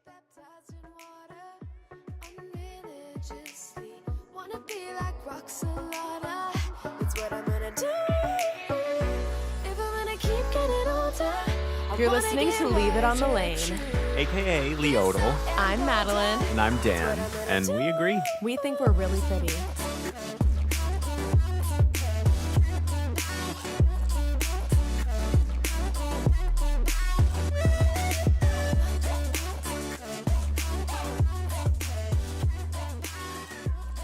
Baptized in water, unreligiously. Wanna be like Roxalana. That's what I'm gonna do. If I'm gonna keep getting older. You're listening to Leave It on the Lane. AKA LIOTL. I'm Madelin. And I'm Dan. And we agree. We think we're really pretty.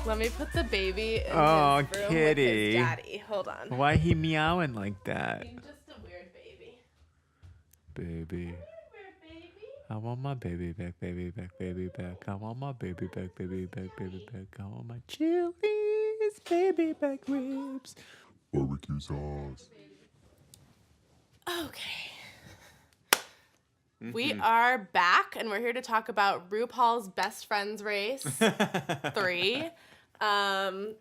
Let me put the baby in his room kitty. with his daddy. Hold on. Why he meowing like that? He's just a weird baby. Baby. Weird baby. I want my baby back, baby back, baby back. I want my baby back, baby back, baby back. I want my Chili's baby back ribs. Barbecue sauce. Okay. We are back, and we're here to talk about RuPaul's Best Friends Race 3. Who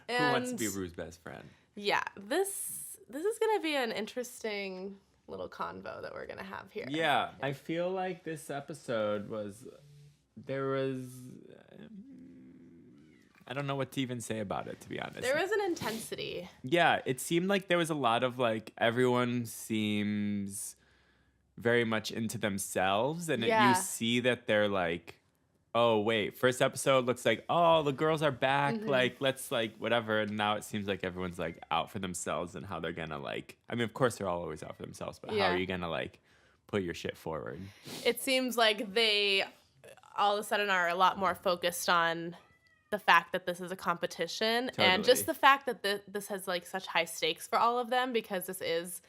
wants to be Rue's best friend? Yeah, this is gonna be an interesting little convo that we're gonna have here. Yeah, I feel like this episode I don't know what to even say about it, to be honest. There was an intensity. Yeah, it seemed like there was a lot of like, everyone seems very much into themselves, and you see that they're like, oh wait, first episode looks like, oh, the girls are back, like let's like whatever, and now it seems like everyone's like out for themselves and how they're gonna like, I mean, of course they're all always out for themselves, but how are you gonna like put your shit forward? It seems like they all of a sudden are a lot more focused on the fact that this is a competition, and just the fact that this has like such high stakes for all of them, because this is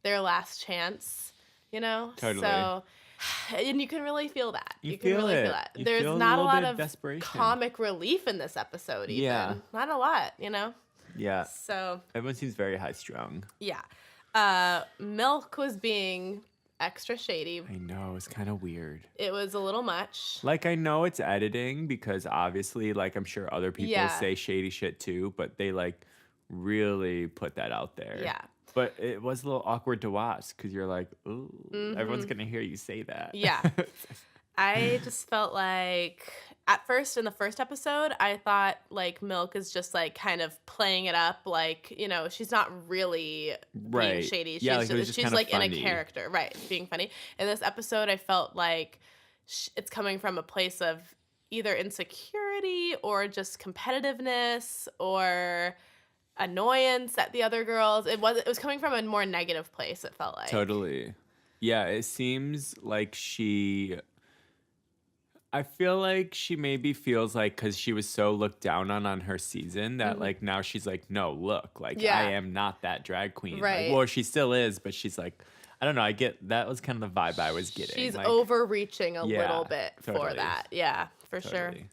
their last chance, you know? Totally. So, and you can really feel that. You can feel really it. feel that. You There's feel a not a little lot bit of of desperation. comic relief in this episode, even. Yeah. Not a lot, you know? Yeah. So, Everyone seems very high strung. yeah. Milk was being extra shady. I know, it's kind of weird. It was a little much. Like, I know it's editing because obviously, like, I'm sure other people say shady shit too, but they like really put that out there. Yeah. But it was a little awkward to watch because you're like, ooh, everyone's going to hear you say that. Yeah. I just felt like at first in the first episode, I thought like Milk is just like kind of playing it up. Like, you know, she's not really being shady. She's, Yeah, like, it was just she's kinda like in a funny. character. Right. Being funny. In this episode, I felt like it's coming from a place of either insecurity or just competitiveness or annoyance at the other girls. It was coming from a more negative place, it felt like. Totally. Yeah, it seems like I feel like she maybe feels like, because she was so looked down on her season, that like now she's like, no, look, like I am not that drag queen. Right. Like, well, she still is, but she's like, I don't know. I get that was kind of the vibe I was getting. She's like, overreaching a little bit for totally. that. Yeah, for sure. Totally.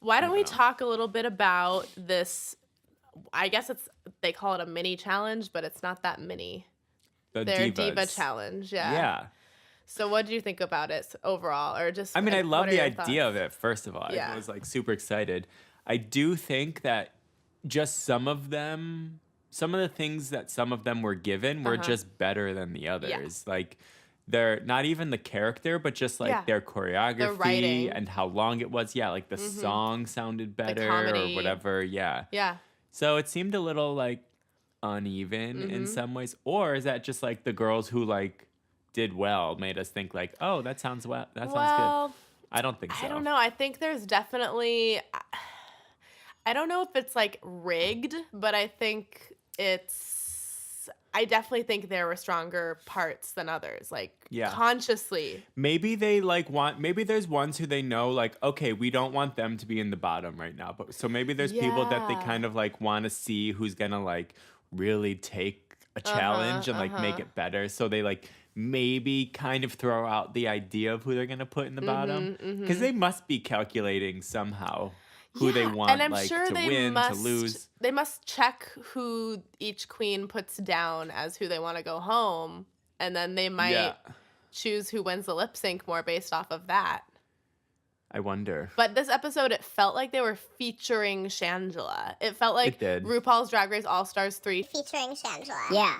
Why don't we talk a little bit about this? I guess they call it a mini challenge, but it's not that mini. The Their divas. diva challenge, yeah. Yeah. So what do you think about it overall, or just? I mean, I love what are the your idea thoughts? of it. First of all, Yeah. I was like super excited. I do think that just some of the things that some of them were given were just better than the others. Like, they're not even the character, but just like their choreography writing. and how long it was. Yeah, like the song sounded better or comedy. whatever. Yeah. Yeah. So it seemed a little like uneven in some ways. Or is that just like the girls who like did well made us think like, oh, that sounds well. That sounds good. I don't think so. I don't know. I think there's definitely. I don't know if it's like rigged, but I think I definitely think there were stronger parts than others, like consciously. Maybe they maybe there's ones who they know like, okay, we don't want them to be in the bottom right now. But so maybe there's people that they kind of like want to see who's going to like really take a challenge and like make it better. So they like maybe kind of throw out the idea of who they're going to put in the bottom. Because they must be calculating somehow who they want, and I'm like, sure to they win, must, to lose. They must check who each queen puts down as who they want to go home, and then they might choose who wins the lip sync more based off of that. I wonder. But this episode, it felt like they were featuring Shangela. It felt like It did. RuPaul's Drag Race All Stars 3 featuring Shangela. Yeah.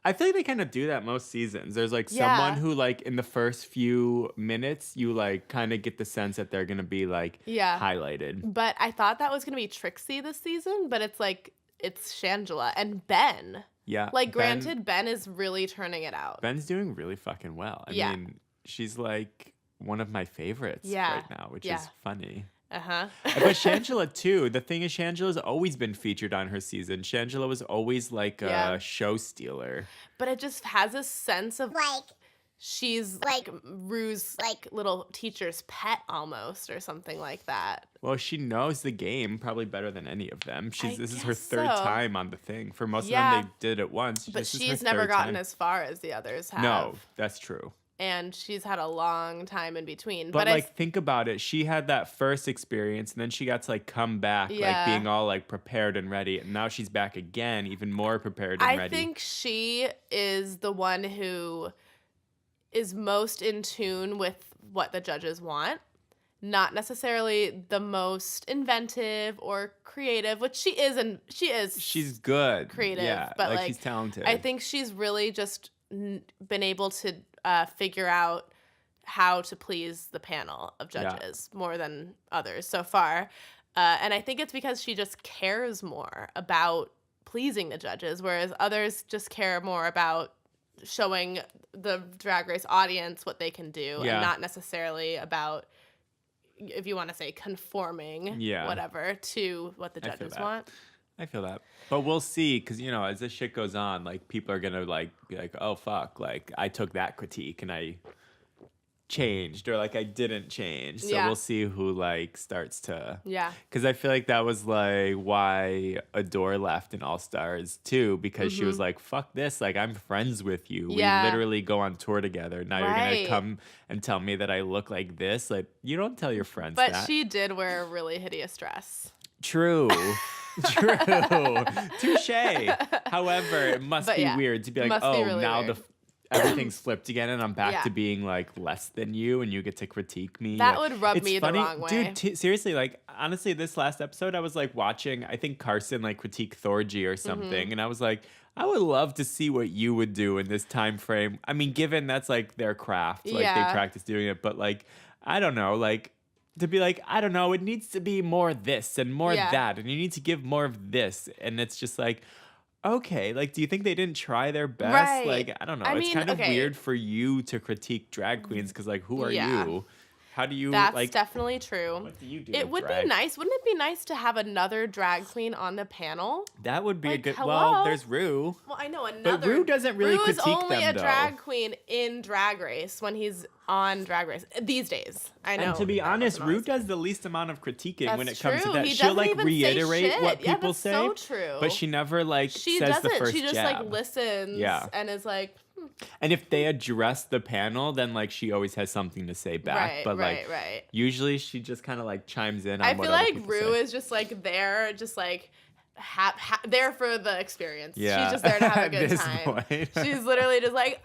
I feel like they kind of do that most seasons. There's like Yeah. someone who like in the first few minutes, you like kind of get the sense that they're going to be like highlighted. But I thought that was going to be Trixie this season, but it's Shangela and Ben. Yeah. Like, granted, Ben is really turning it out. Ben's doing really fucking well. I mean, she's like one of my favorites right now, which is funny. Uh-huh. But Shangela, too. The thing is, Shangela's always been featured on her season. Shangela was always like a show stealer. But it just has a sense of like she's like Rue's like little teacher's pet almost or something like that. Well, she knows the game probably better than any of them. This is her third time on the thing. For most of them, they did it once. But she's never gotten as far as the others have. No, that's true. And she's had a long time in between. But like, think about it. She had that first experience, and then she got to like come back, like being all like prepared and ready. And now she's back again, even more prepared and ready. I think she is the one who is most in tune with what the judges want. Not necessarily the most inventive or creative, which she is, and she's good, creative, but like she's talented. I think she's really just been able to figure out how to please the panel of judges more than others so far. And I think it's because she just cares more about pleasing the judges, whereas others just care more about showing the Drag Race audience what they can do and not necessarily about, if you want to say, conforming whatever to what the judges want. I feel that. But we'll see, because, you know, as this shit goes on, like, people are going to, like, be like, oh, fuck, like, I took that critique and I changed, or, like, I didn't change. So we'll see who, like, starts to... Yeah. Because I feel like that was, like, why Adore left in All-Stars, too, because she was like, fuck this, like, I'm friends with you. We literally go on tour together. Now you're going to come and tell me that I look like this? Like, you don't tell your friends that. But she did wear a really hideous dress. True. True. Touche. However, it must be weird to be like, oh, really now weird. Everything's flipped again and I'm back to being like less than you and you get to critique me. That would rub me the wrong way. Dude, seriously, like, honestly, this last episode, I was like watching, I think Carson like critique Thorgy or something. And I was like, I would love to see what you would do in this time frame. I mean, given that's like their craft, like they practice doing it, but like, I don't know, like, to be like, I don't know, it needs to be more this and more that, and you need to give more of this. And it's just like, okay, like, do you think they didn't try their best? Right. Like, I don't know. It's kind of weird for you to critique drag queens because, like, who are you? How do you, That's like... definitely true. What do you do It would be nice. Wouldn't it be nice to have another drag queen on the panel? That would be like, a good... Hello? Well, there's Rue. Well, I know another... But Rue doesn't really critique them, though. Rue is only a drag queen in Drag Race when he's on Drag Race. These days. I know. And to be honest, Rue does the least amount of critiquing when it comes to that. He She'll, like, even reiterate what people that's say. So true. But she never, like, she says doesn't. the first She just, jab. like, listens and is like... And if they address the panel, then like she always has something to say back. But like usually she just kind of like chimes in on I what feel other like people Rue say. is just like there, just like there for the experience. Yeah. She's just there to have a good At this time. point. She's literally just like,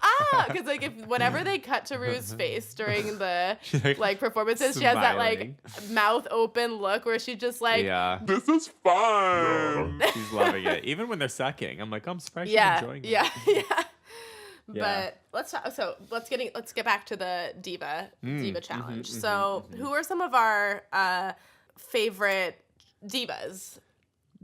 because like whenever they cut to Rue's face during the like performances, smiling. she has that like mouth open look where she just like, this is fun. She's loving it. Even when they're sucking, I'm like, I'm surprised she's enjoying it. Yeah. But let's get back to the diva challenge. So who are some of our favorite divas?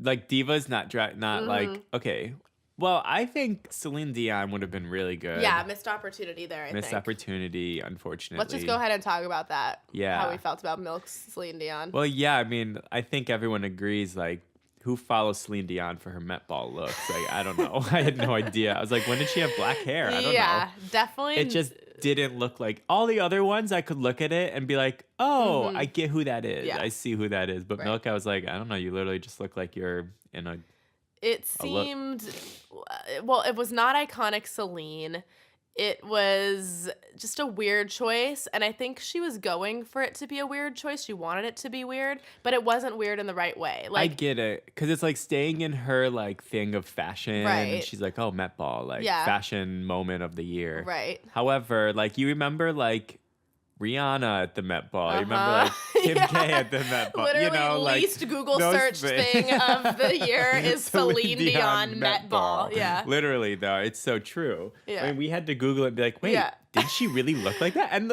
Like divas, not like, okay. Well, I think Celine Dion would have been really good. Yeah, missed opportunity there, I think. Missed opportunity, unfortunately. Let's just go ahead and talk about that. Yeah. How we felt about Milk's Celine Dion. Well, yeah, I mean, I think everyone agrees, like, who follows Celine Dion for her Met Ball looks? Like, I don't know. I had no idea. I was like, when did she have black hair? I don't know. Yeah, definitely. It just didn't look like all the other ones. I could look at it and be like, oh, I get who that is. Yeah. I see who that is. But Milk, I was like, I don't know. You literally just look like you're in a... It seemed... Well, it was not iconic Celine. It was just a weird choice, and I think she was going for it to be a weird choice. She wanted it to be weird, but it wasn't weird in the right way. Like, I get it, because it's like staying in her like thing of fashion. Right. She's like, oh, Met Ball, like fashion moment of the year. Right. However, like you remember like Rihanna at the Met Ball. You remember like Kim K at the Met Ball. Literally, you know, like least Google those search thing of the year is Celine Dion Met Ball. Yeah. Literally, though, it's so true. Yeah. I mean, we had to Google it and be like, wait, Yeah. did she really look like that? And,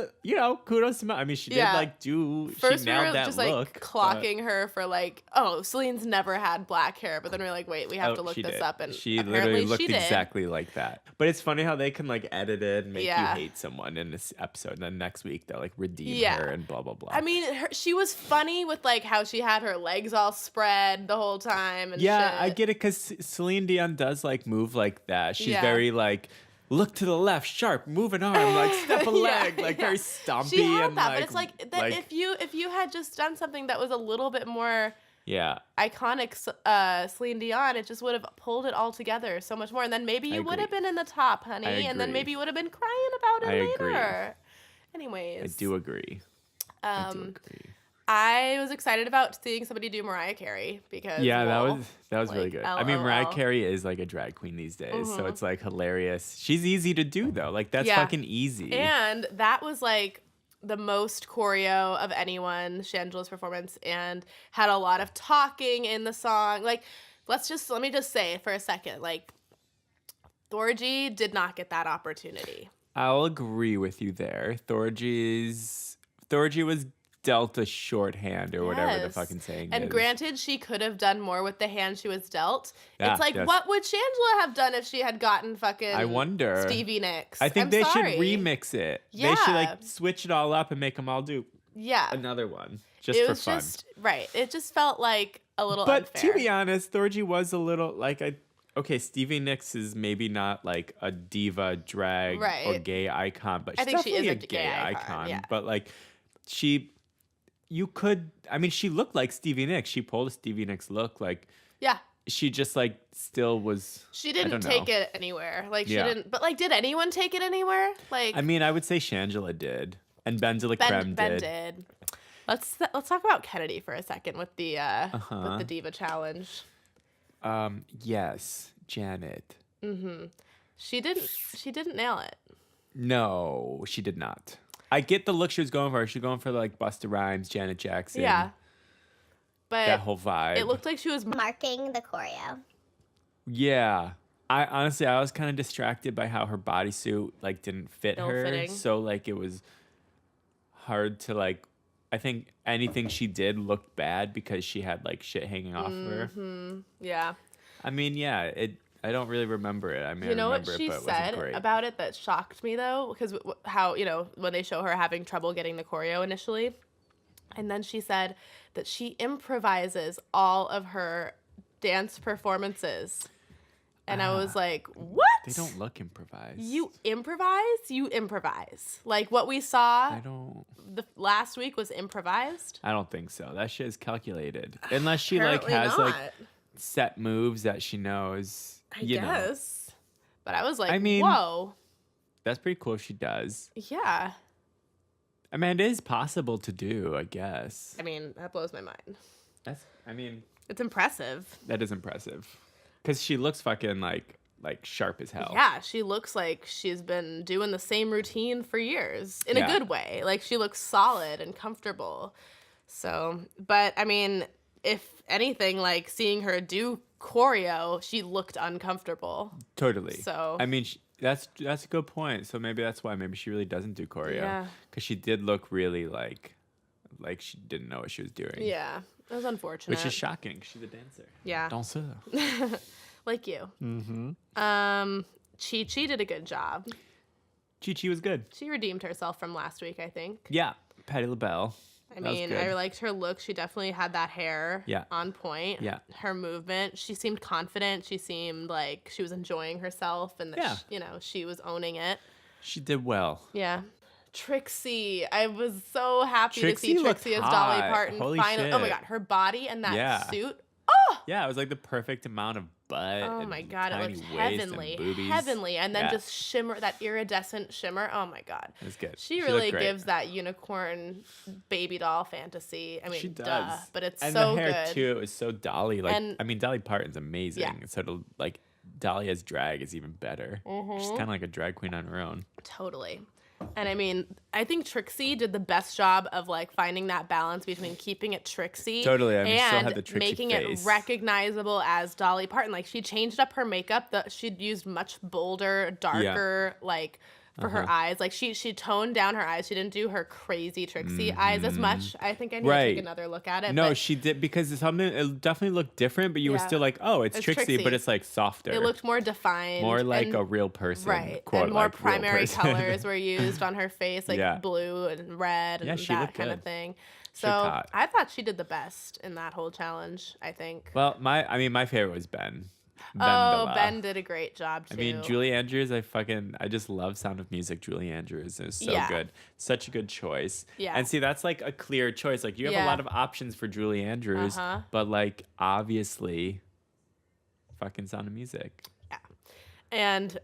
kudos to I mean, she did First she we were nailed that just look. like clocking her for like, oh, Celine's never had black hair. But then we were like, wait, we have to look this up. And she apparently literally looked she did. exactly like that. But it's funny how they can like edit it and make you Yeah. hate someone in this episode. And then next week they'll like redeem Yeah. her and blah, blah, blah. I mean, she was funny with like how she had her legs all spread the whole time. And yeah, shit. I get it because Celine Dion does like move like that. She's Yeah. very like, look to the left, sharp, move an arm, like step a leg, like very stompy. She had and that, like, but it's like that if you had just done something that was a little bit more iconic Celine Dion, it just would have pulled it all together so much more. And then maybe you would have been in the top, honey. And then maybe you would have been crying about it later. Agree. Anyways. I do agree. I was excited about seeing somebody do Mariah Carey because that was really like, good. I mean, Mariah Carey is like a drag queen these days, so it's like hilarious. She's easy to do though. Like that's fucking easy. And that was like the most choreo of anyone, Shangela's performance, and had a lot of talking in the song. Like, let me just say for a second, like, Thorgy did not get that opportunity. I'll agree with you there. Thorgy was dealt a shorthand or whatever the fucking saying is. And granted, she could have done more with the hand she was dealt. Yeah, it's like, what would Shangela have done if she had gotten fucking I wonder. Stevie Nicks? I think they should remix it. Yeah. They should like switch it all up and make them all do another one just for fun. Right. It just felt like a little but unfair. To be honest, Thorgy was a little like okay, Stevie Nicks is maybe not like a diva, drag, or gay icon, but she's definitely a gay icon. Yeah. But like she looked like Stevie Nicks. She pulled a Stevie Nicks look. Like she just like still was. She didn't take it anywhere. Like she didn't. But like, did anyone take it anywhere? Like I mean, I would say Shangela did, and Ben de la Creme Ben did. Let's talk about Kennedy for a second with the diva challenge. Yes, Janet. Mm-hmm. She didn't nail it. No, she did not. I get the look she was going for. She was going for like Busta Rhymes, Janet Jackson. Yeah. But that whole vibe. It looked like she was marking the choreo. Yeah. I honestly was kind of distracted by how her bodysuit like didn't fit her. Fitting. So like it was hard to like I think anything she did looked bad because she had like shit hanging off of her. Yeah. I mean, I don't really remember it. I mean, you know I remember what she it, but it said wasn't great. about it that shocked me though, because how when they show her having trouble getting the choreo initially, and then she said that she improvises all of her dance performances, and I was like, what? They don't look improvised. You improvise? You improvise. Like what we saw the last week was improvised? I don't think so. That shit is calculated. Unless she Apparently like has not. like set moves that she knows. I guess. But I was like, I mean, whoa. That's pretty cool if she does. Yeah. I mean, it is possible to do, I guess. I mean, that blows my mind. It's impressive. That is impressive. Because she looks fucking like sharp as hell. Yeah, she looks like she's been doing the same routine for years in a good way. Like she looks solid and comfortable. So, but I mean, if anything, like seeing her do choreo, she looked uncomfortable. Totally. So I mean, that's a good point. So maybe that's why maybe she really doesn't do choreo. Yeah. Because she did look really like she didn't know what she was doing. Yeah, it was unfortunate. Which is shocking. She's a dancer. Yeah. Dancer. Like you. Mm-hmm. Chi-Chi did a good job. Chi-Chi was good. She redeemed herself from last week, I think. Yeah. Patti LaBelle. I mean, I liked her look. She definitely had that hair on point. Yeah. Her movement. She seemed confident. She seemed like she was enjoying herself and that she was owning it. She did well. Yeah. Trixie. I was so happy to see Trixie Trixie as looked Dolly hot. Parton. Holy finally. shit. Oh my God. Her body and that suit. Yeah, it was like the perfect amount of butt. Oh and my God, it tiny looked waist heavenly. and boobies. Heavenly. And then just shimmer, that iridescent shimmer. Oh my God. It was good. She looked really great. gives that unicorn baby doll fantasy. I mean, She does. duh, but it's and so the hair good. too, it was so Dolly. Like, And- I mean, Dolly Parton's amazing. Yeah. So to, like Dolly as drag is even better. She's kind of like a drag queen on her own. Totally. And I mean, I think Trixie did the best job of like finding that balance between keeping it Trixie Totally. I mean, and still had the Trixie making face. it recognizable as Dolly Parton. Like she changed up her makeup. She'd used much bolder, darker, like for her eyes. Like she toned down her eyes. She didn't do her crazy Trixie eyes as much. I think I need to take another look at it. No, but she did, because it definitely looked different, but you were still like, oh, it's Trixie, but it's like softer. It looked more defined. More like a real person. Right. Quote, and more like, primary colors were used on her face, like blue and red and that kind of thing. So I thought she did the best in that whole challenge, I think. Well, my favorite was Ben. Ben did a great job too. I mean, Julie Andrews, I just love Sound of Music. Julie Andrews is so good. Such a good choice. Yeah. And see, that's like a clear choice. Like you have a lot of options for Julie Andrews, but like obviously fucking Sound of Music. Yeah. And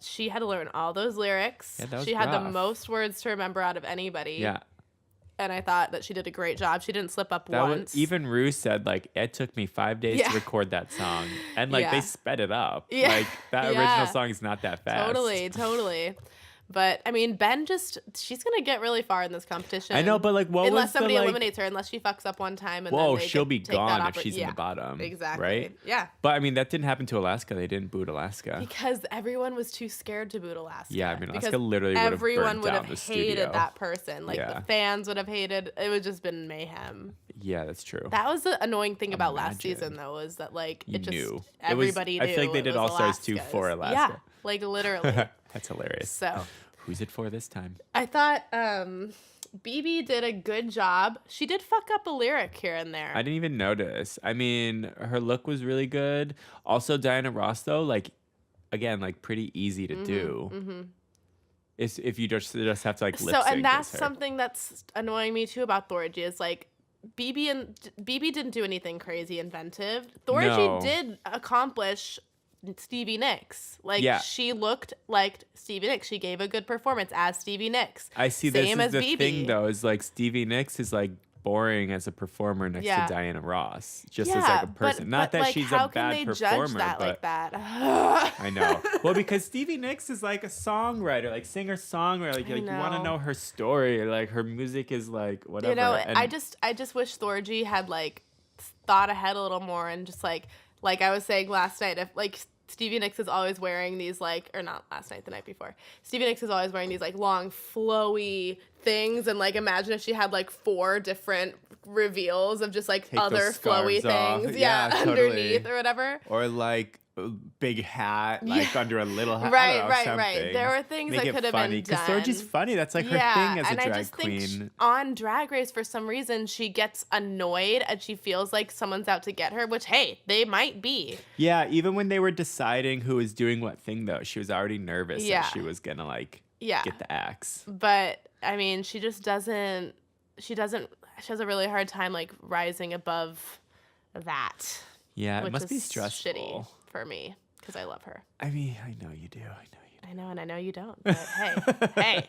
she had to learn all those lyrics. Yeah, that was she had rough. the most words to remember out of anybody. Yeah. And I thought that she did a great job. She didn't slip up once. Even Rue said, like, it took me 5 days to record that song. And, like, they sped it up. Yeah. Like, that original song is not that fast. Totally. But, I mean, she's going to get really far in this competition. I know, but, like, unless somebody eliminates her, unless she fucks up one time. And then she'll be gone if she's in the bottom. Exactly. Right? Yeah. But, I mean, that didn't happen to Alaska. They didn't boot Alaska. Because everyone was too scared to boot Alaska. Yeah, I mean, Alaska literally would have everyone burnt would down have the hated studio. that person. Like, the fans would have hated. It would just been mayhem. Yeah, that's true. That was the annoying thing about last season, though, is that, like, everybody knew. I feel like they did All-Stars 2 for Alaska. Yeah, like, literally. That's hilarious. So... Who's it for this time? I thought BB did a good job. She did fuck up a lyric here and there. I didn't even notice. I mean, her look was really good. Also, Diana Ross, though, like, again, like, pretty easy to do. Mm-hmm. If you just have to, like, lip sync. So, and that's something that's annoying me, too, about Thorgy, is, like, BB didn't do anything crazy inventive. Thorgy did accomplish Stevie Nicks. Like, she looked like Stevie Nicks. She gave a good performance as Stevie Nicks. I see. Same this is as the BB. thing, though, is like Stevie Nicks is like boring as a performer next to Diana Ross, just as like a person. Not that like, she's how a can bad they performer, judge that but like that? I know. Well, because Stevie Nicks is like a songwriter, like singer-songwriter. Like you want to know her story. Like her music is like whatever. You know, and I just wish Thorgy had like thought ahead a little more and just like I was saying last night, if like Stevie Nicks is always wearing these like, or not last night, the night before. Stevie Nicks is always wearing these like long flowy things, and like imagine if she had like 4 different reveals of just like other flowy things, underneath or whatever, or like a big hat, like under a little hat. Right. There were things that could have been done. Because Thorgy's funny. That's like her thing as a drag queen. Think on Drag Race, for some reason, she gets annoyed and she feels like someone's out to get her, which, hey, they might be. Yeah, even when they were deciding who was doing what thing, though, she was already nervous that she was going to, like, get the axe. But, I mean, she has a really hard time, like, rising above that. Yeah, it must be stressful. Shitty for me, because I love her. I mean, I know you do. I know, and I know you don't. But hey,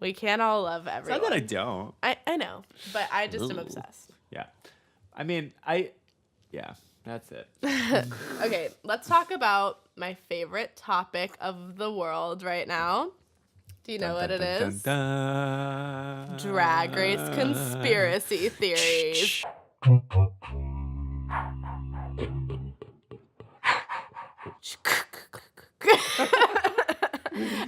we can't all love everyone. It's not that I don't. I know, but I just am obsessed. Yeah. I mean, that's it. Okay, let's talk about my favorite topic of the world right now. Do you know what it is? Drag Race conspiracy theories.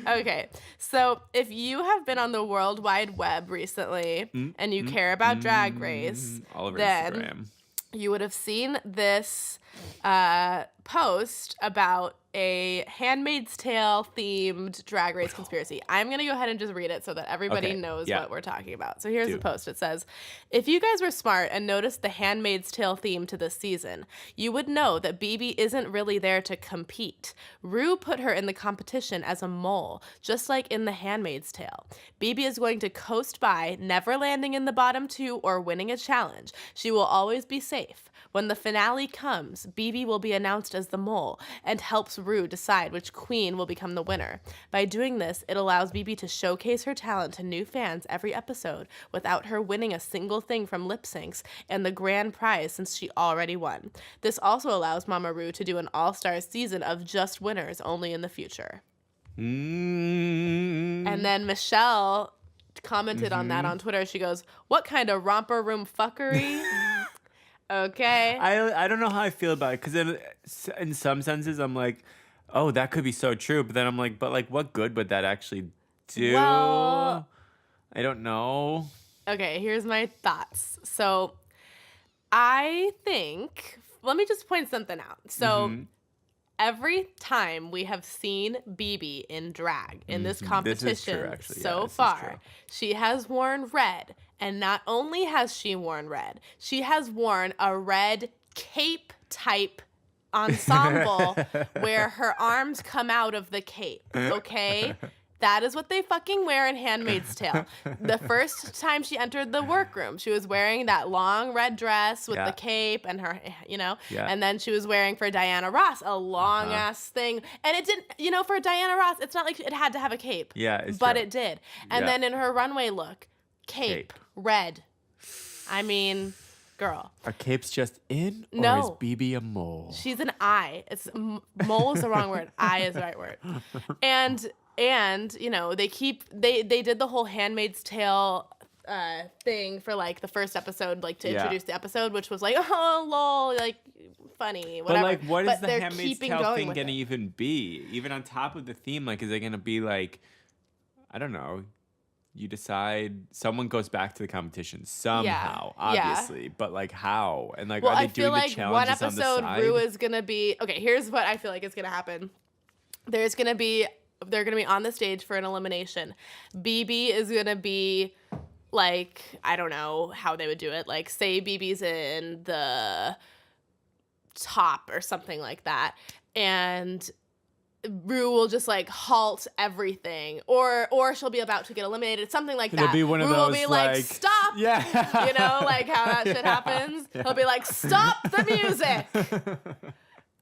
Okay, so if you have been on the World Wide Web recently and you care about Drag Race, all over then Instagram, you would have seen this post about a Handmaid's Tale themed Drag Race conspiracy. I'm going to go ahead and just read it so that everybody knows what we're talking about. So here's the post. It says, if you guys were smart and noticed the Handmaid's Tale theme to this season, you would know that BB isn't really there to compete. Rue put her in the competition as a mole, just like in the Handmaid's Tale. BB is going to coast by, never landing in the bottom 2 or winning a challenge. She will always be safe. When the finale comes, BB will be announced as the mole and helps Rue decide which queen will become the winner. By doing this, it allows BB to showcase her talent to new fans every episode without her winning a single thing from lip syncs and the grand prize since she already won. This also allows Mama Rue to do an all-star season of just winners only in the future. And And then Michelle commented on that on Twitter. She goes, "What kind of romper room fuckery?" Okay. I don't know how I feel about it, because in some senses I'm like, oh, that could be so true. But then I'm like, but like, what good would that actually do? Well, I don't know. Okay, here's my thoughts. So I think, let me just point something out. So every time we have seen BB in drag in this competition This is true, actually. so this is far, true. she has worn red. And not only has she worn red, she has worn a red cape type ensemble where her arms come out of the cape, okay? That is what they fucking wear in Handmaid's Tale. The first time she entered the workroom, she was wearing that long red dress with the cape and her, and then she was wearing for Diana Ross a long ass thing. And it didn't, for Diana Ross, it's not like it had to have a cape. Yeah, it's but true. it did. And then in her runway look, cape, red. I mean, girl. Are capes just in, or No. is BB a mole? She's an eye. Mole is the wrong word. Eye is the right word. And they did the whole Handmaid's Tale thing for like the first episode, like to introduce the episode, which was like, oh lol, like funny, whatever. But like, what is the they're Handmaid's keeping Tale going thing with gonna it. even be? Even on top of the theme, like, is it gonna be like, I don't know. You decide someone goes back to the competition somehow, obviously, but like how? And like, Well, are they I feel doing the like challenges one on the episode side? Rue is gonna be okay. Here's what I feel like is gonna happen. They're gonna be on the stage for an elimination. BB is gonna be like, I don't know how they would do it. Like, say BB's in the top or something like that, and Rue will just like halt everything, or she'll be about to get eliminated, something like that. It'll be one of Rue will those, be like, stop. Yeah. Like how that shit happens. He'll be like, stop the music.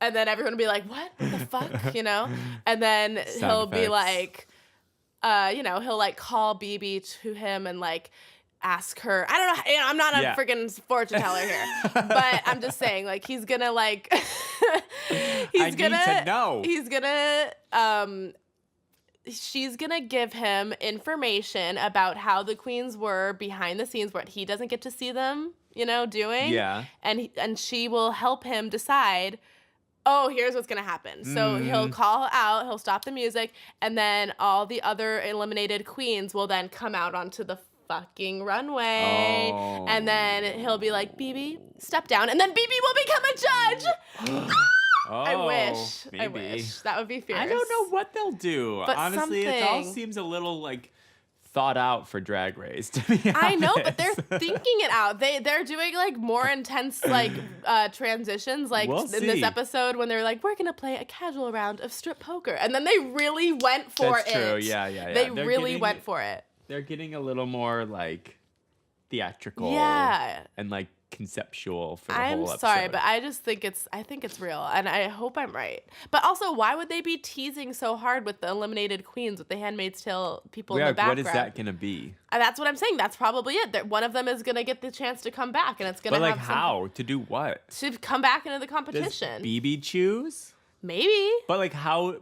And then everyone will be like, what the fuck? And then he'll be effects. like, he'll like call BB to him and like ask her. I don't know. I'm not a freaking fortune teller here, but I'm just saying, like, he's gonna like, need to know. He's gonna, she's gonna give him information about how the queens were behind the scenes, what he doesn't get to see them, doing. Yeah. And she will help him decide, oh, here's what's going to happen. So he'll call out, he'll stop the music, and then all the other eliminated queens will then come out onto the fucking runway. Oh. And then he'll be like, BB, step down. And then BB will become a judge. Oh, I wish. maybe. I wish. That would be fierce. I don't know what they'll do. But honestly, it all something. seems a little like thought out for Drag Race, to be honest. I know, but they're thinking it out. They're doing like more intense like transitions, like We'll in see. this episode when they're like, we're gonna play a casual round of strip poker, and then they really went for That's it. true. Yeah. They They're really getting- went for it. They're getting a little more like theatrical. Yeah. And like conceptual for the I'm whole episode. sorry, but I think it's real, and I hope I'm right. But also, why would they be teasing so hard with the eliminated queens, with the Handmaid's Tale people in the background? What is that gonna be? And that's what I'm saying. That's probably it. That one of them is gonna get the chance to come back, and it's gonna But like have how? To do what? to come back into the Does competition. BB choose? Maybe. But how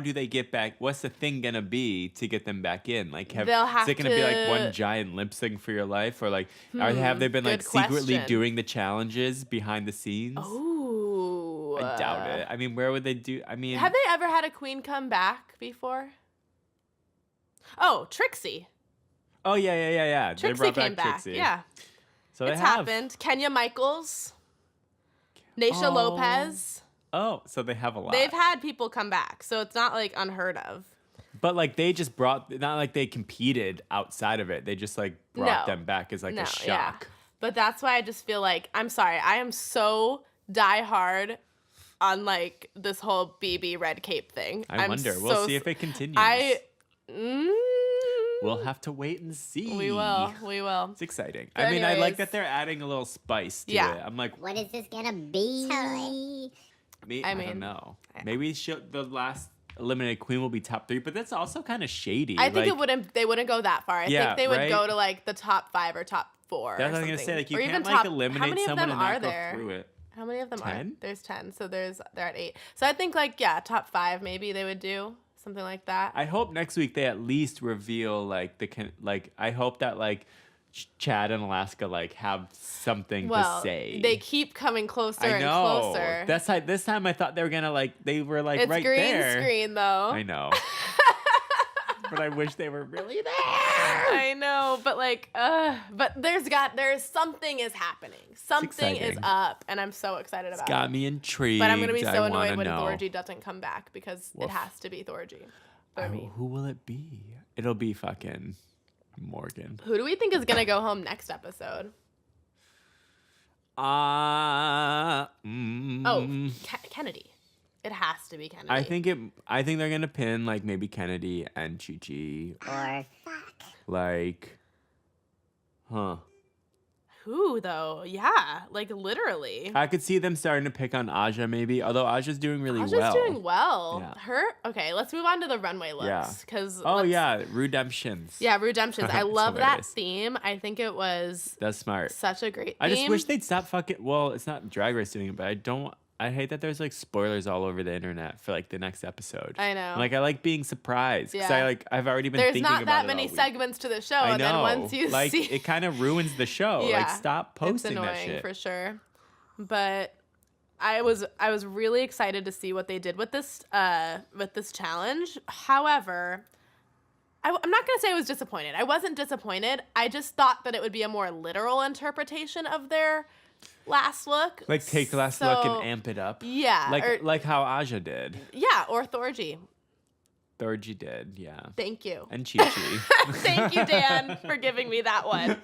do they get back? What's the thing gonna be to get them back in? Like, They'll have is it gonna be like to- one giant lip sync for your life, or like have they been like good secretly question. doing the challenges behind the scenes? Ooh. I doubt it. I mean, where would they do? I mean, Have they ever had a queen come back before? Oh, Trixie. oh yeah. They Trixie brought came back. Trixie. Yeah. So they It's have. happened. Kenya Michaels. Naisha Oh. Lopez. Oh, so they have a lot. They've had people come back, so it's not like unheard of. But like they just brought, not like they competed outside of it. They just like brought No. them back as like No, a shock. But that's why I just feel like, I'm sorry, I am so diehard on like this whole BB red cape thing. I wonder. We'll see if it continues. We'll have to wait and see. We will. It's exciting. But I mean, I like anyways. that they're adding a little spice to Yeah. it. I'm like, What is this gonna be? I mean, don't know. Maybe the last eliminated queen will be top 3, but that's also kind of shady. I think like, they wouldn't go that far. I Yeah, think they would right? go to like the top 5 or top 4. That's or what I was gonna something. say. Like, you Or can't even like top, how eliminate many of someone them and are not there? go through it. How many of them 10? are? There's 10. So they're at 8. So I think like, yeah, top 5 maybe they would do something like that. I hope next week they at least reveal like I hope that like Chad and Alaska like have something to say. They keep coming closer I know. and closer. That's like this time I thought they were gonna like they were like it's right green there. screen though. I know. But I wish they were really there. I know, but like, but there's something is happening. Something is exciting. up, and I'm so excited about Got it. me intrigued. But I'm gonna be so I annoyed wanna when know. Thorgy doesn't come back because it has to be Thorgy for me. Who will it be? It'll be fucking Morgan. Who do we think is gonna go home next episode? Kennedy. It has to be Kennedy. I think they're gonna pin like maybe Kennedy and Chi-Chi. Or Like, Who though? Yeah, like literally. I could see them starting to pick on Aja maybe, although Aja's doing really Aja's well. doing well. Yeah. Okay, let's move on to the runway looks. Yeah. Because Redemptions. Yeah, redemptions. I love that Hilarious. theme. I think it was That's smart. such a great theme. I just wish they'd stop fucking. Well, it's not Drag Race doing it, but I hate that there's like spoilers all over the internet for like the next episode. I know. Like I like being surprised because Yeah. I've already been There's thinking not about that it many all week. segments to the show, I and know. then once you like see, it kind of ruins the show. yeah, Like stop posting it's annoying that shit. for sure. But I was really excited to see what they did with this challenge. However, I'm not gonna say I was disappointed. I wasn't disappointed. I just thought that it would be a more literal interpretation of their last look. Like take the last look So, and amp it up. Yeah. Like how Aja did. Yeah, or Thorgy. Thorgy did, yeah. Thank you. And Chi-Chi. Thank you, Dan, for giving me that one.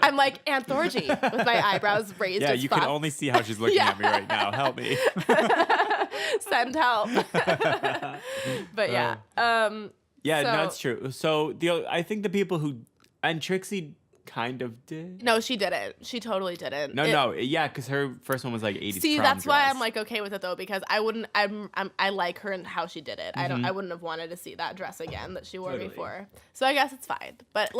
I'm like, Aunt Thorgy, with my eyebrows raised Yeah, as you fuck. can only see how she's looking Yeah. at me right now. Help me. Send help. But yeah. Yeah, So- no, it's true. So I think the people who and Trixie kind of did. No, she didn't. She totally didn't. Yeah, because her first one was like 80s. See, prom that's why dress. I'm like okay with it though, because I wouldn't. I like her and how she did it. I wouldn't have wanted to see that dress again that she wore Totally. before. So I guess it's fine. But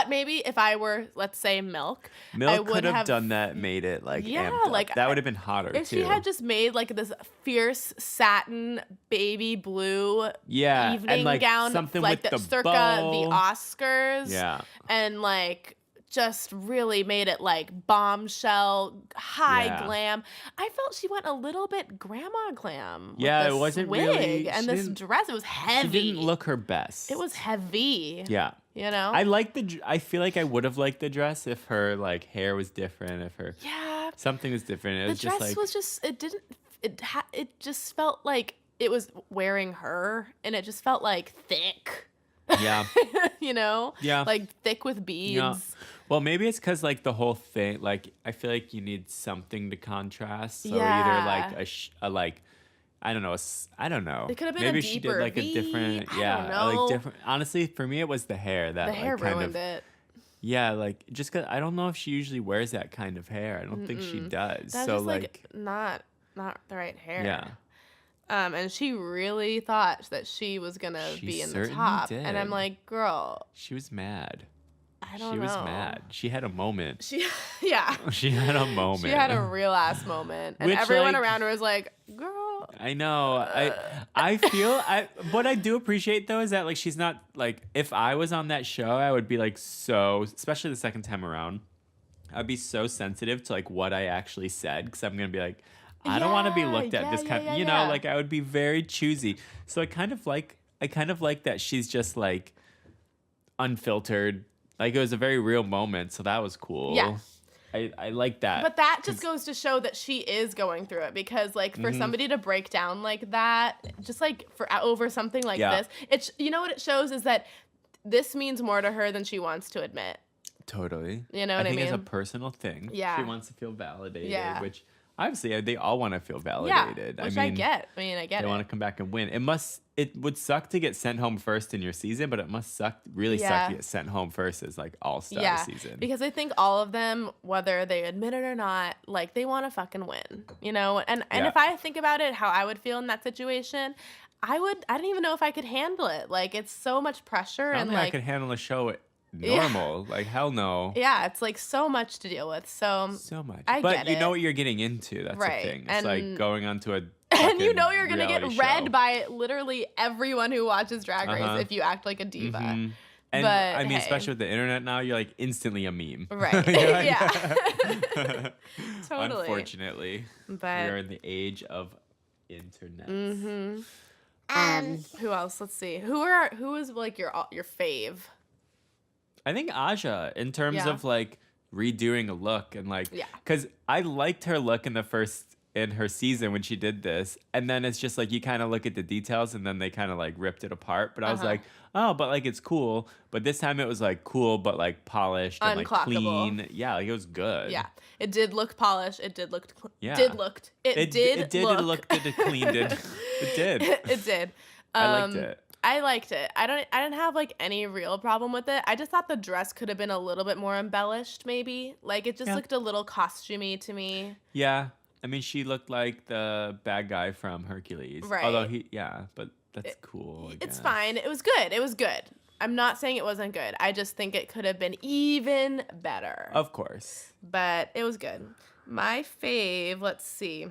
maybe if I were, let's say, Milk, I Milk would could have done that, made it like Yeah, amped up. like, that would have been hotter if too. she had just made like this fierce satin baby blue Yeah, evening and, like, gown, something like with the circa bow. the Oscars, Yeah. and like just really made it like bombshell, high Yeah. glam. I felt she went a little bit grandma glam. Yeah, with it this wasn't wig really- and she this didn't- dress. It was She heavy. didn't look her best. It was heavy. Yeah. You know. I like I feel like I would have liked the dress if her like hair was different, if her Yeah. something was different. It The was dress just like was just. It didn't. It just felt like it was wearing her, and it just felt like thick. yeah. You know. Yeah. Like thick with beads. Yeah. Well, maybe it's because like the whole thing, like I feel like you need something to contrast. So Yeah. either like a like, I don't know, I don't know. It could have been maybe a she deeper did like V. a different, I yeah, don't know. like different. Honestly, for me, it was the hair that The like, hair kind ruined of, it. yeah, like just cause I don't know if she usually wears that kind of hair. I don't think she does. That's so just like, not the right hair. yeah. And she really thought that she was gonna She be in the certainly top, did. and I'm like, girl, She was mad. I don't She know. was mad. She had a moment. Yeah. She had a moment. She had a real ass moment, and Which, everyone like- around her was like, "Girl." I know. I feel what I do appreciate though is that like she's not like if I was on that show, I would be like so, especially the second time around, I'd be so sensitive to like what I actually said because I'm gonna be like, I don't want to be looked at this kind of, you know, like I would be very choosy. So I kind of like that she's just like unfiltered. Like it was a very real moment, so that was cool. Yeah. I like that. But that just goes to show that she is going through it because, like, for somebody to break down like that, just like for over something like Yeah. this, it's you know what it shows is that this means more to her than she wants to admit. Totally. You know what I think it's a mean? personal thing. Yeah. She wants to feel validated, Yeah. which obviously they all want to feel Yeah, validated. which I get. I get They it. want to come back and win. It would suck to get sent home first in your season, but it must really suck Yeah. to get sent home first as like all-star Yeah, season. because I think all of them, whether they admit it or not, like they want to fucking win, you know. And Yeah. if I think about it, how I would feel in that situation, I don't even know if I could handle it. Like it's so much pressure I don't and think I like could handle a show normal. Like hell no. yeah, it's like so much to deal with. So So much. I but get you know it. what you're getting into. That's Right, the thing. It's like and- going onto a And you fucking know you're gonna get reality read show. by literally everyone who watches Drag Race if you act like a diva. Mhm. And But, I mean, hey. especially with the internet now, you're like instantly a meme. Right. You're like- Yeah. Totally. Unfortunately, But we are in the age of internet. who else? Let's see. Who is like your fave? I think Aja, in terms Yeah. of like redoing a look and like, Yeah. because I liked her look in her season when she did this, and then it's just like you kind of look at the details, and then they kind of like ripped it apart. But I was like, oh, but like it's cool. But this time it was like cool, but like polished and like Unclockable. clean. Yeah, like it was good. Yeah, it did look polished. It did look. Yeah. Did looked. It did. It did look. it looked it cleaned it. It did. It did. I liked it. I liked it. I didn't have like any real problem with it. I just thought the dress could have been a little bit more embellished, maybe. Like it just Yeah. looked a little costumey to me. Yeah. I mean, she looked like the bad guy from Hercules. Right. Although but that's cool. I It's guess. fine. It was good. It was good. I'm not saying it wasn't good. I just think it could have been even better. Of course. But it was good. My fave, let's see.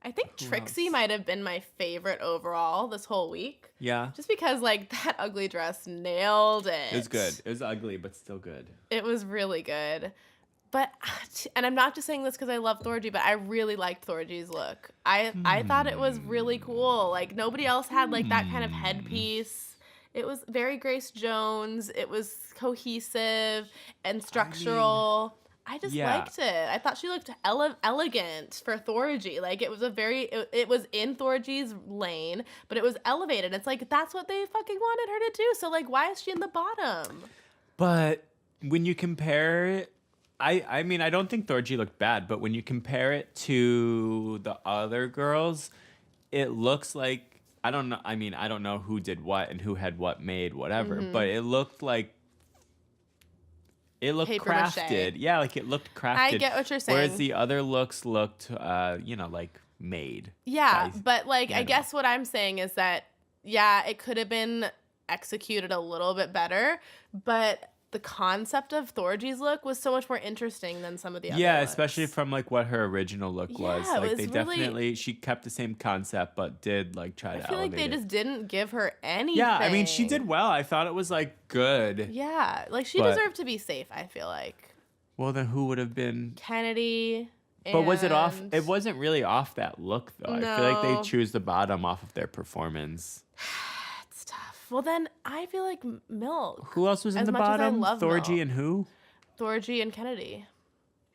I think Trixie else? might have been my favorite overall this whole week. Yeah. Just because, like, that ugly dress nailed it. It was good. It was ugly, but still good. It was really good. But, and I'm not just saying this because I love Thorgy, but I really liked Thorgy's look. I thought it was really cool. Like, nobody else had, like, that kind of headpiece. It was very Grace Jones. It was cohesive and structural. I just yeah. liked it. I thought she looked elegant for Thorgy. Like, it was it was in Thorgy's lane, but it was elevated. It's like, that's what they fucking wanted her to do. So, like, why is she in the bottom? But when you compare it, I mean, I don't think Thorgy looked bad, but when you compare it to the other girls, it looks like, I don't know. I mean, I don't know who did what and who had what made, whatever, but it looked like, it looked Paper mache. crafted. Yeah, like it looked crafted. I get what you're saying. Whereas the other looks looked, like made. Yeah, by- but like I know. guess what I'm saying is that yeah, it could have been executed a little bit better, but the concept of Thorgy's look was so much more interesting than some of the other Yeah, looks. especially from like what her original look was. Yeah, it Like was they really- definitely she kept the same concept but did like try I to feel like elevate they it. just didn't give her anything. Yeah, I mean she did well. I thought it was like good. Yeah, like she But- deserved to be safe, I feel like. Well, then who would have been Kennedy. But was it off? and- It wasn't really off that look though. I feel like No. they choose the bottom off of their performance. It's tough. Well, then I feel like Milk. Who else was in As the much as I bottom? love Thorgy Milk. and who? Thorgy and Kennedy.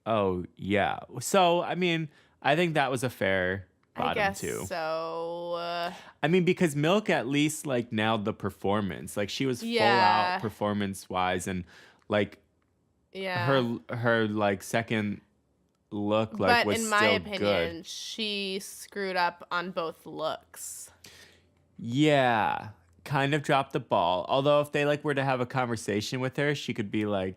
Oh yeah. So I mean, I think that was a fair bottom I guess too. so. I mean, because Milk at least like nailed the performance. Like she was full Yeah. out performance wise, and like Yeah. her like second look but like was in my still opinion, good. she screwed up on both looks. Yeah, kind of dropped the ball. Although if they like were to have a conversation with her, she could be like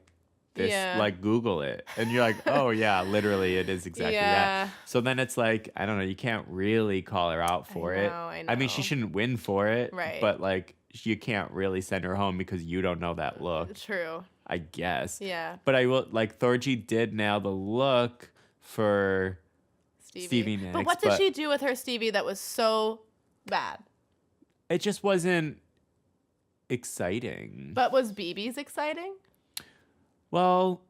this, Yeah. like Google it, and you're like, oh yeah, literally it is exactly Yeah. that. So then it's like I don't know, you can't really call her out for it. I mean, she know. shouldn't win for it, Right. But like you can't really send her home because you don't know that look, True. I guess. Yeah. But I will like Thorgy did nail the look for Stevie But Nicks, what did but- she do with her Stevie that was so bad? it just wasn't exciting. But was BB's exciting? Well,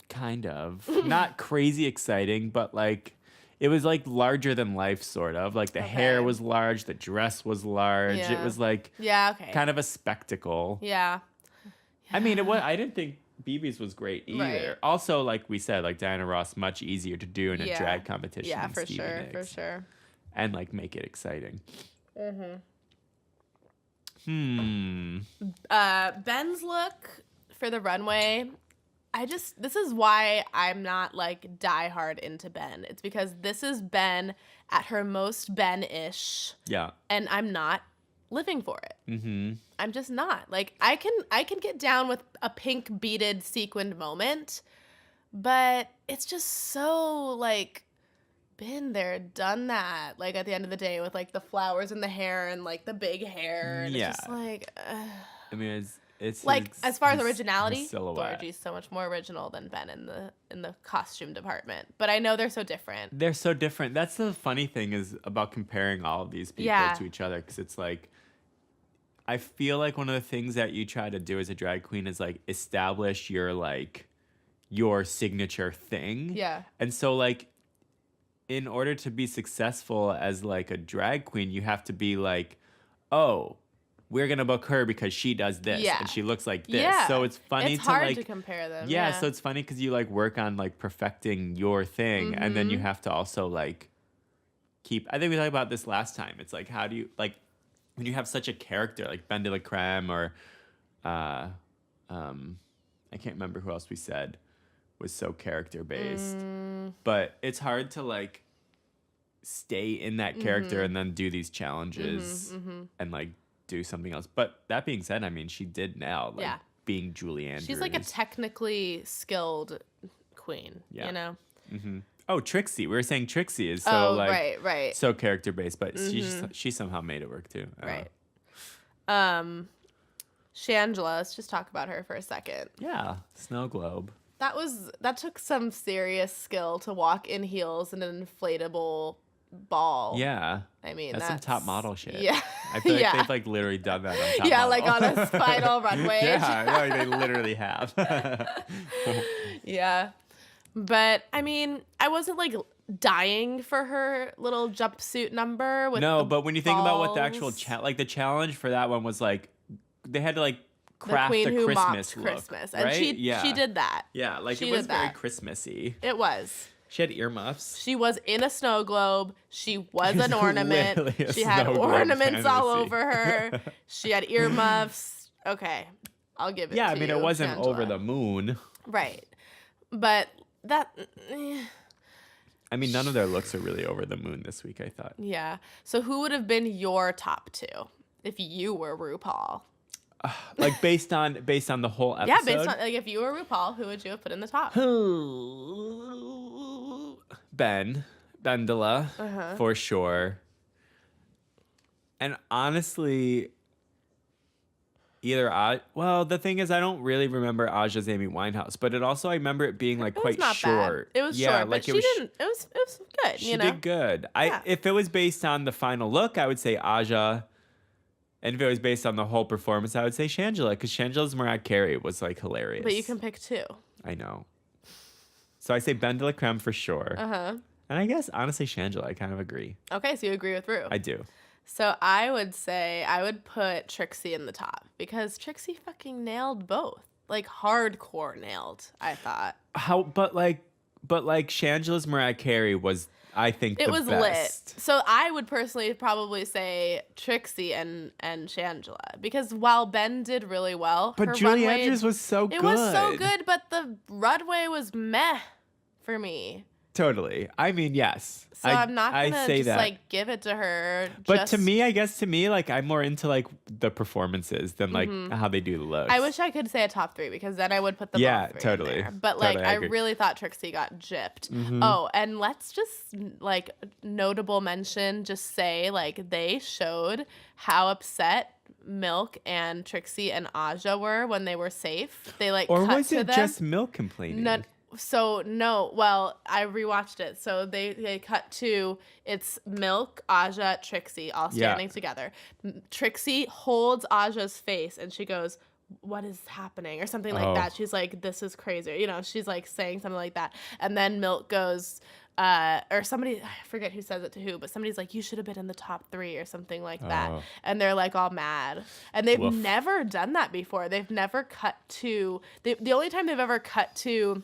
kind of. Not crazy exciting, but like it was like larger than life sort of. Like the hair Okay. was large, the dress was large. It Yeah. was like Yeah, okay. kind of a spectacle. Yeah. I mean, I didn't think BB's was great either. Right. Also, like we said, like Diana Ross much easier to do in a Yeah. drag competition Yeah, than for Stevie sure, Nicks. for sure. And like make it exciting. Ben's look for the runway, this is why I'm not like diehard into Ben. It's because this is Ben at her most Ben-ish, Yeah. and I'm not living for it. Mm-hmm. I'm just not. Like I can get down with a pink beaded sequined moment, but it's just so like been there, done that. Like at the end of the day with like the flowers in the hair and like the big hair. And Yeah. it's just like I mean, It's like as far as his originality, silhouette. Thorgy's so much more original than Ben in the costume department. But I know they're so different. They're so different. That's the funny thing is about comparing all of these people to each other, because it's like, I feel like one of the things that you try to do as a drag queen is like establish your signature thing. Yeah. And so like, in order to be successful as like a drag queen, you have to be like, oh, we're gonna book her because she does this and she looks like this. Yeah. So it's funny it's to hard like to compare them. Yeah, so it's funny because you like work on like perfecting your thing, and then you have to also like keep. I think we talked about this last time. It's like, how do you like when you have such a character like Ben de la Creme or I can't remember who else we said was so character based, but it's hard to like stay in that character and then do these challenges and like do something else. But that being said, I mean, she did now like being Julie Andrews. She's like a technically skilled queen, you know? Oh, Trixie. We were saying Trixie is so right. so character based, but she somehow made it work too. Right. Shangela, let's just talk about her for a second. Yeah, Snow Globe. That took some serious skill to walk in heels in an inflatable ball. Yeah. I mean, that's some top model shit. Yeah. I feel like they've like literally done that on top yeah, model. like on a final runway. Yeah, like they literally have. Yeah. But I mean, I wasn't like dying for her little jumpsuit number with but when you think about what the actual balls. like the challenge for that one was like, they had to like craft the queen a who Christmas mocked look, Christmas, and right? she did that. Yeah, like She it was did very that. Christmassy. It was. She had earmuffs. She was in a snow globe. She was an ornament. Literally a She had snow globe ornaments all fantasy. over her. She had earmuffs. Okay, I'll give it. Yeah, to I mean, you, it wasn't Shangela. over the moon. Right, but that. I mean, none of their looks are really over the moon this week, I thought. Yeah. So who would have been your top two if you were RuPaul? Like based on the whole episode. Yeah, based on like if you were RuPaul, who would you have put in the top? Bendela, for sure. And honestly, the thing is, I don't really remember Aja's Amy Winehouse, but I remember it being like quite not short. Bad. It was short, but she didn't. It was good. She did good. If it was based on the final look, I would say Aja. And if it was based on the whole performance, I would say Shangela, because Shangela's Mariah Carey was like hilarious. But you can pick two. I know. So I say Ben de la Creme for sure. And I guess honestly Shangela, I kind of agree. Okay, so you agree with Ru. I do. So I would say I would put Trixie in the top because Trixie fucking nailed both. Like hardcore nailed, I thought. But Shangela's Mariah Carey was, I think, it was best. lit. So I would personally probably say Trixie and Shangela because while Ben did really well, but her Julie runway, Andrews was so good. It was so good, but the runway was meh for me. Totally. I mean, yes. So I'm not gonna say just that. like give it to her. But to me, like I'm more into like the performances than like how they do the looks. I wish I could say a top three because then I would put them all three totally. in there. But like Totally, I agree. really thought Trixie got gypped. Oh, and let's just like notable mention, just say like they showed how upset Milk and Trixie and Aja were when they were safe. They like or cut was to it them. just Milk complaining? Well, I rewatched it. So they cut to it's Milk, Aja, Trixie all standing together. Trixie holds Aja's face and she goes, "What is happening?" or something like that. She's like, "This is crazy." You know, she's like saying something like that. And then Milk goes, or somebody, I forget who says it to who, but somebody's like, "You should have been in the top 3 or something like that. And they're like all mad. And they've never done that before. They've never cut to, the only time they've ever cut to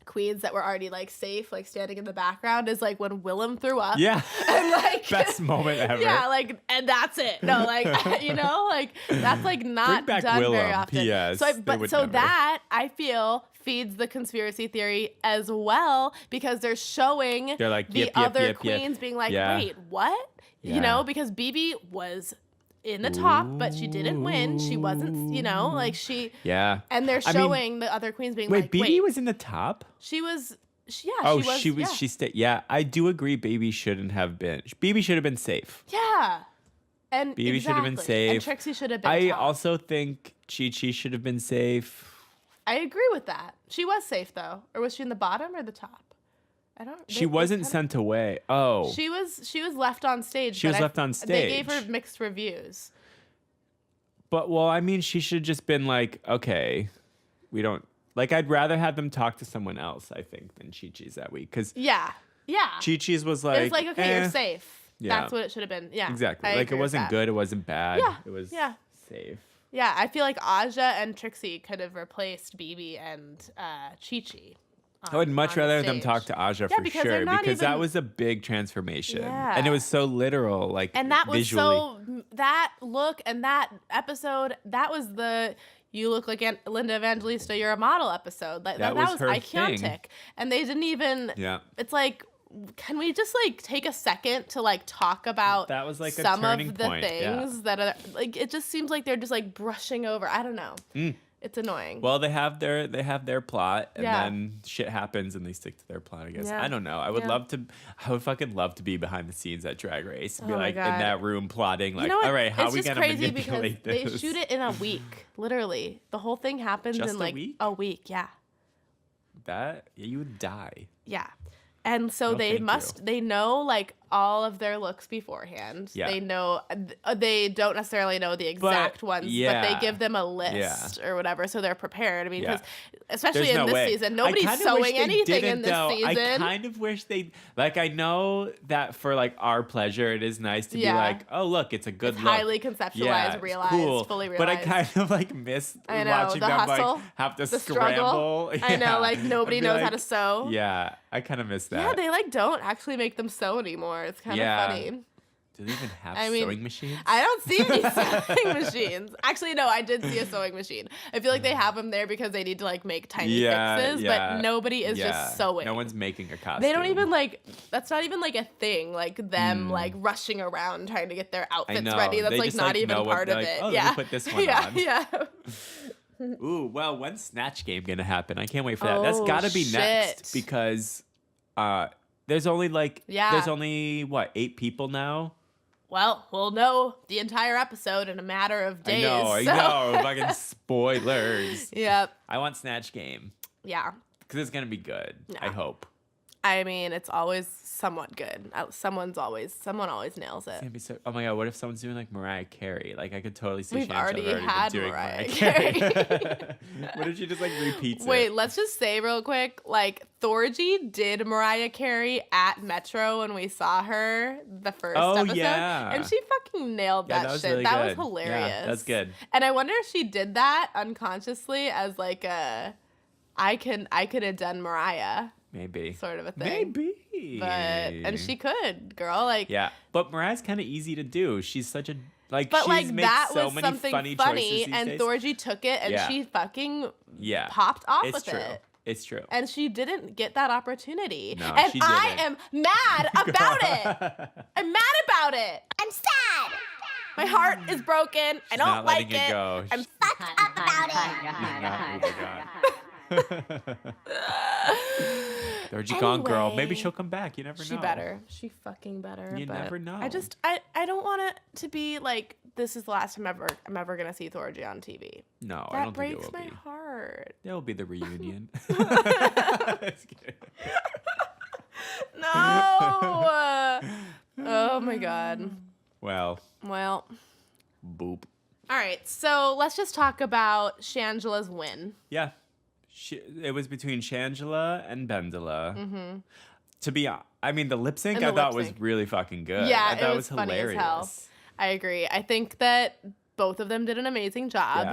queens that were already like safe, like standing in the background is like when Willem threw up. Yeah. And like best moment ever. Yeah, like, and that's it. No, like, you know, like that's like not Bring back done very Willem, often. P.S. So, They would so never. that I feel feeds the conspiracy theory as well because they're showing They're like, the yep, yep, other yep, yep. queens being like, Yeah. wait, what? Yeah. You know, because BB was in the top, but she didn't win. She wasn't, you know, like she. Yeah. And they're I mean, showing the other queens being wait, like, BB was in the top? she was. Yeah, She was. Yeah. She stayed. Yeah, I do agree. BB should have been safe. Yeah. And BB should have been exactly. safe. And Trixie should have been I top. also think Chi-Chi should have been safe. I agree with that. She was safe though, or was she in the bottom or the top? I don't. She wasn't sent away. Oh, She was left on stage. She was left on They gave stage. her mixed reviews. but well, I mean, she should have just been like, okay, we don't like. I'd rather have them talk to someone else, I think, than Chi-Chi's that week because Yeah. Chi-Chi's was like, It was like, okay, you're safe. Yeah. That's what it should have been. Yeah. exactly. I Like it agree with wasn't that. good, it wasn't bad. Yeah, It was yeah. safe. Yeah, I feel like Aja and Trixie could have replaced BB and Chi-Chi. I would much on the rather them stage. talk to Aja Yeah, for because sure they're not because that even- was a big transformation. Yeah. And it was so literal, like And that was visually. that look and that episode, that was the you look like Linda Evangelista, you're a model episode. Like, That that was was her iconic. thing. And they didn't even, Yeah. it's like, can we just like take a second to like talk about That was, like, a some turning of the point, yeah. things that are like, it just seems like they're just like brushing over. I don't know. Mm. It's annoying. Well, they have their plot, and Yeah. then shit happens, and they stick to their plot. I guess Yeah. I don't know. I would Yeah. fucking love to be behind the scenes at Drag Race and be Oh my like in God. that room plotting. Like, you know what? all right, how it's are we just gonna crazy manipulate because this? they shoot it in a week. Literally, the whole thing happens Just in a like week? a week. Yeah, That you would die. yeah. And so No, they thank you. they know like all of their looks beforehand. Yeah. They know, they don't necessarily know the exact ones, but yeah. they give them a list or whatever, so they're prepared. I mean, Yeah. because especially There's in no this way. season, I nobody's kinda wish sewing they anything in didn't, this though. season. I kind of wish they like. I know that for like our pleasure, it is nice to Yeah. be like, oh look, it's a good It's look. highly conceptualized, Yeah, it's realized, cool. fully But I realized. kind of like miss I know, watching the them hustle, like have to the scramble. struggle. I know, Yeah. like nobody I'd be knows how like, to sew. Yeah, I kind of miss that. Yeah, they like don't actually make them sew anymore. It's kind of Yeah. funny. Do they even have I mean, sewing machines? I don't see any sewing machines. Actually, no, I did see a sewing machine. I feel like they have them there because they need to like make tiny fixes, but nobody is just sewing. No one's making a costume. They don't even like. That's not even like a thing. Like them Hmm. like rushing around trying to get their outfits know. ready. That's They like just, not like, even know what- part of like, it. oh, let me yeah, put this one yeah, on. yeah. Ooh, well, when's Snatch Game gonna happen? I can't wait for that. That's Oh, gotta be shit. next because there's only Yeah. there's only what 8 people now. Well, we'll know the entire episode in a matter of days. I so- know. Fucking spoilers. Yep. I want Snatch Game Yeah. because it's gonna be good. Yeah. I hope. I mean, it's always somewhat good. Someone always nails It's it. gonna be so. Oh my god, what if someone's doing like Mariah Carey? Like I could totally see. We've Shangela already been had doing Mariah What if she just like repeats Wait, it? let's just say real quick, like Thorgy did Mariah Carey at Metro when we saw her the first Oh, episode, yeah. and she fucking nailed Yeah, that, that was shit. really that good. was hilarious. Yeah, that's good. And I wonder if she did that unconsciously as like a, I could have done Mariah Maybe. sort of a thing. Maybe. But and she could, girl, like. Yeah, but Mariah's kind of easy to do. She's such a like. But she's like made that so was many something funny, funny, choices these and days. Thorgy took it and Yeah. she fucking Yeah, popped off it's with true. it. It's true. And she didn't get that opportunity. No, and she I didn't. am mad about it. I'm mad about it. I'm sad. My heart is broken. I don't not like letting it go. I'm She's fucked up about Thorgy gone, girl. Maybe Anyway. she'll come back. You never it. know. She better. She fucking better. You but never know. I don't want it to be like this is the last time I'm ever gonna see Thorgy on TV. No, I That don't think it breaks will my be. heart. There will be the reunion. Just kidding. No. Oh my god. Well, Well. boop. All right, so let's just talk about Shangela's win. Yeah. It was between Shangela and Bendela. Mm-hmm. To be honest, I mean, the lip sync And I the thought lip was sync. really fucking good. Yeah, I thought it was funny as hilarious. hell. I agree. I think that both of them did an amazing job.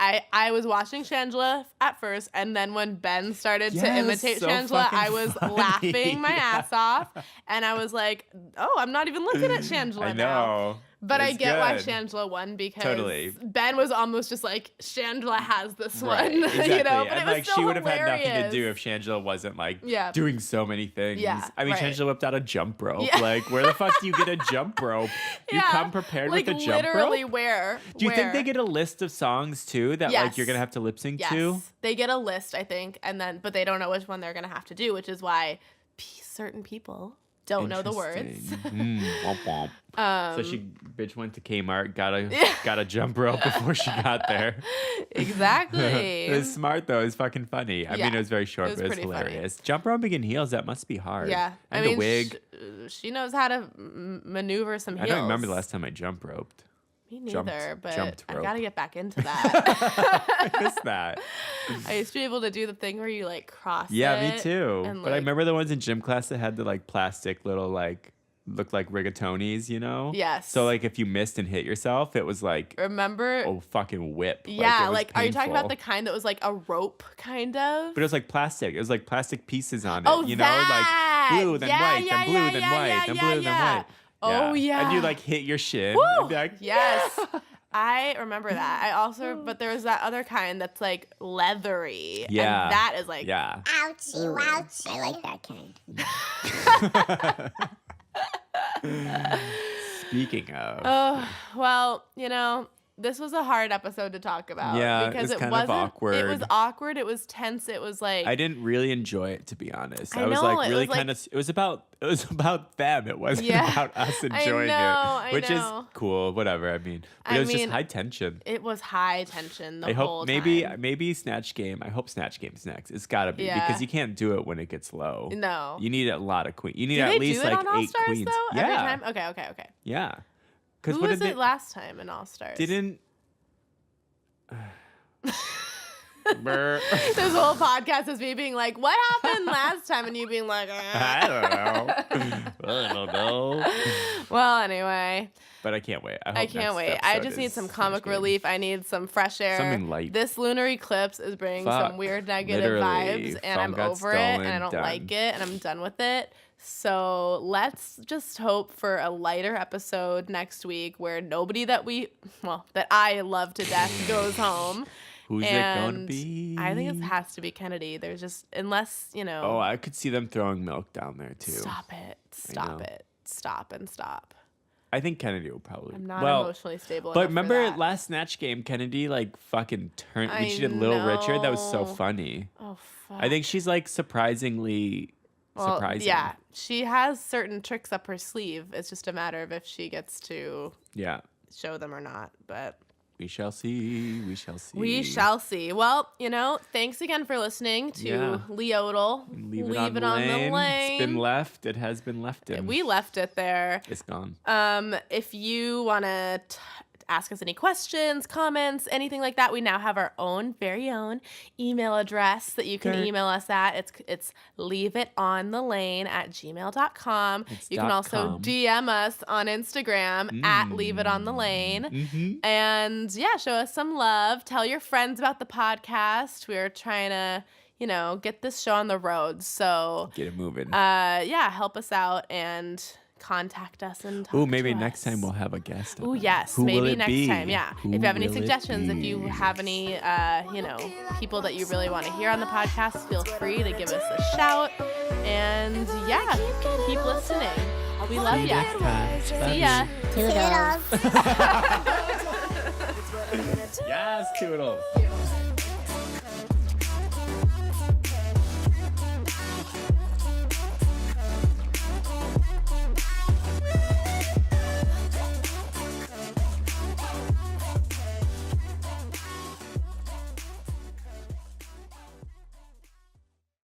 Yeah. I was watching Shangela at first, and then when Ben started to Yes, imitate so Shangela, fucking I was funny. laughing my ass off, and I was like, "Oh, I'm not even looking at Shangela I now." know. But I It's get why good. Shangela won because Totally. Ben was almost just like Shangela has this Right, one, exactly. you know. But and it was like still she would have had nothing to hilarious. do if Shangela wasn't like Yeah. doing so many things. Yeah, I mean, right. Shangela whipped out a jump rope. Yeah. Like, where the fuck do you get a jump rope? You Yeah, come prepared like with a jump literally rope. where? Do you think where? they get a list of songs too that like you're Yes. gonna have to lip sync Yes, to? they get a list, I think, and then but they don't know which one they're gonna have to do, which is why certain people don't know the words. Womp womp. So she bitch went to Kmart, got a jump rope before she got there. Exactly. It was smart though. It was fucking funny. I mean, it was very short, but it was hilarious. Funny. Jump roping in heels, that must be hard. Yeah. And the wig. She knows how to maneuver some heels. I don't remember the last time I jump roped. Me neither, but I rope. gotta get back into that. I miss that. I used to be able to do the thing where you like cross Yeah, me too. And, but I remember the ones in gym class that had the like plastic little like looked like rigatonis, you know? Yes. So like if you missed and hit yourself, it was like fucking whip. Yeah, like are you talking about the kind that was like a rope kind of? But it was like plastic. It was like plastic pieces on it. Oh, you know, like blue then white, then blue then white, then blue then white. Oh yeah. And you like hit your shin. Woo! And be like, yes. I remember that. I also, but there was that other kind that's like leathery. Yeah. And that is like, ouchie, wouchie. I like that kind. Speaking of. Oh, well, you know, this was a hard episode to talk about. Yeah, because it was kind of awkward. It was awkward. It was tense. It was like I didn't really enjoy it, to be honest. I was know, like it really was kind of. It was about them. It wasn't about us enjoying it, which is cool. Whatever. I mean, but it was just high tension. It was high tension the I hope whole time. maybe Snatch Game. I hope Snatch Game's next. It's got to be because you can't do it when it gets low. No, you need a lot of queens. You need do at least do it like on All 8 Stars, queens. Though? Yeah. Every time? Okay. Yeah. Who was it last time in All Stars? Didn't. This whole podcast is me being like, what happened last time? And you being like, I don't know. Well, anyway. But I can't wait. I can't wait. I just need some comic relief. I need some fresh air. Something light. This lunar eclipse is bringing some weird negative vibes, and I'm over it, and I don't like it, and I'm done with it. So let's just hope for a lighter episode next week where nobody that I love to death goes home. Who's it going to be? I think it has to be Kennedy. There's just, unless, you know. Oh, I could see them throwing milk down there too. Stop it. Stop and stop. I think Kennedy will probably. I'm not emotionally stable but enough remember for that. last Snatch Game, Kennedy like fucking turned when she did Little Richard. That was so funny. Oh, fuck. I think she's like surprisingly surprising. Yeah, she has certain tricks up her sleeve. It's just a matter of if she gets to show them or not. But we shall see. We shall see. We shall see. Well, you know, thanks again for listening to LIOTL. Leave it on the lane. It's been left. It has been left in. We left it there. It's gone. If you want to ask us any questions, comments, anything like that, we now have our very own email address that you can email us at. It's leaveitonthelane@gmail.com. You can also DM us on Instagram at leaveitonthelane. And show us some love. Tell your friends about the podcast. We're trying to, get this show on the road. So get it moving. Help us out and contact us and talk maybe to next us. time we'll have a guest. Oh, yes. Maybe next time. Yeah. If you have any suggestions, if you have any, people that you really want to hear on the podcast, feel free to give us a shout. And keep listening. We love ya. See ya. Toodles. Yes, toodles.